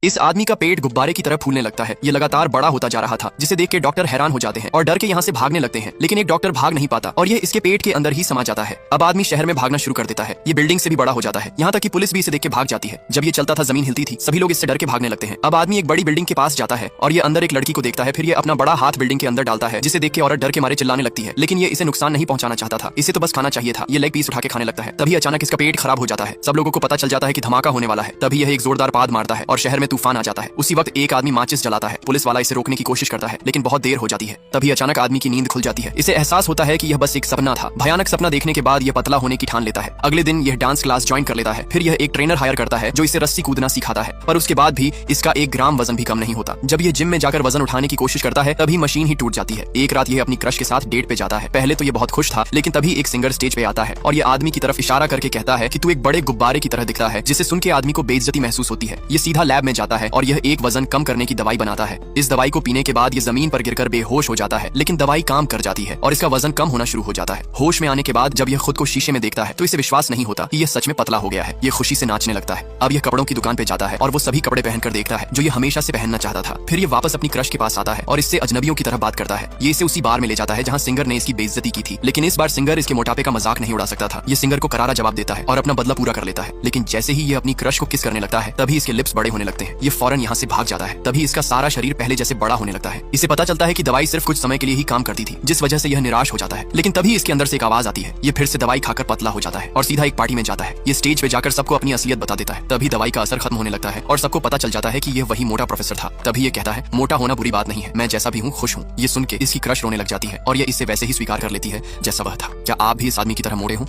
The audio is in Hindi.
इस आदमी का पेट गुब्बारे की तरह फूलने लगता है। ये लगातार बड़ा होता जा रहा था, जिसे देख के डॉक्टर हैरान हो जाते हैं और डर के यहाँ से भागने लगते हैं, लेकिन एक डॉक्टर भाग नहीं पाता और ये इसके पेट के अंदर ही समा जाता है। अब आदमी शहर में भागना शुरू कर देता है। ये बिल्डिंग से भी बड़ा हो जाता है, यहाँ तक कि पुलिस भी इसे देख के भाग जाती है। जब ये चलता था जमीन हिलती थी, सभी लोग इससे डर के भागने लगते हैं। अब आदमी एक बड़ी बिल्डिंग के पास जाता है और ये अंदर एक लड़की को देखता है। फिर ये अपना बड़ा हाथ बिल्डिंग के अंदर डालता है, जिसे देख के औरत डर के मारे चिल्लाने लगती है, लेकिन ये इसे नुकसान नहीं पहुंचाना चाहता था, इसे तो बस खाना चाहिए था। ये लेग पीस उठा के खाने लगता है। तभी अचानक इसका पेट खराब हो जाता है। सब लोगों को पता चल जाता है कि धमाका होने वाला है। तभी यह एक जोरदार पाद मारता है और शहर में तूफान आ जाता है। उसी वक्त एक आदमी माचिस जलाता है। पुलिस वाला इसे रोकने की कोशिश करता है, लेकिन बहुत देर हो जाती है। तभी अचानक आदमी की नींद खुल जाती है। इसे एहसास होता है कि यह बस एक सपना था। भयानक सपना देखने के बाद यह पतला होने की ठान लेता है। अगले दिन यह डांस क्लास ज्वाइन कर लेता है। फिर यह एक ट्रेनर हायर करता है जो इसे रस्सी कूदना सिखाता है, पर उसके बाद भी इसका 1 ग्राम वजन भी कम नहीं होता। जब यह जिम में जाकर वजन उठाने की कोशिश करता है, तभी मशीन ही टूट जाती है। एक रात यह अपनी क्रश के साथ डेट पे जाता है। पहले तो यह बहुत खुश था, लेकिन तभी एक सिंगर स्टेज पे आता है और यह आदमी की तरफ इशारा करके कहता है कि तू एक बड़े गुब्बारे की तरह दिखता है, जिसे सुन के आदमी को बेइज्जती महसूस होती है। ये सीधा लैब में जाता है और यह एक वजन कम करने की दवाई बनाता है। इस दवाई को पीने के बाद ये जमीन पर गिरकर बेहोश हो जाता है, लेकिन दवाई काम कर जाती है और इसका वजन कम होना शुरू हो जाता है। होश में आने के बाद जब यह खुद को शीशे में देखता है तो इसे विश्वास नहीं होता कि यह सच में पतला हो गया है। ये खुशी से नाचने लगता है। अब यह कपड़ों की दुकान पे जाता है और वो सभी कपड़े पहनकर देखता है जो ये हमेशा से पहनना चाहता था। फिर ये वापस अपनी क्रश के पास आता है और इससे अजनबियों की तरह बात करता है। ये इसे उसी बार में ले जाता है जहाँ सिंगर ने इसकी बेइज्जती की थी, लेकिन इस बार सिंगर इसके मोटापे का मजाक नहीं उड़ा सकता था। ये सिंगर को करारा जवाब देता है और अपना बदला पूरा कर लेता है, लेकिन जैसे ही ये अपनी क्रश को किस करने लगता है, तभी इसके लिप्स बड़े होने लगते हैं। ये फौरन यहाँ से भाग जाता है। तभी इसका सारा शरीर पहले जैसे बड़ा होने लगता है। इसे पता चलता है कि दवाई सिर्फ कुछ समय के लिए ही काम करती थी, जिस वजह से यह निराश हो जाता है। लेकिन तभी इसके अंदर से एक आवाज आती है। ये फिर से दवाई खाकर पतला हो जाता है और सीधा एक पार्टी में जाता है। ये स्टेज पे जाकर सबको अपनी असलियत बता देता है। तभी दवाई का असर खत्म होने लगता है और सबको पता चल जाता है कि यह वही मोटा प्रोफेसर था। तभी ये कहता है, मोटा होना बुरी बात नहीं है, मैं जैसा भी हूँ खुश हूँ। ये सुन के इसकी क्रश रोने लग जाती है और ये इसे वैसे ही स्वीकार कर लेती है जैसा वह था। क्या आप भी इस आदमी की तरह मोटे हो?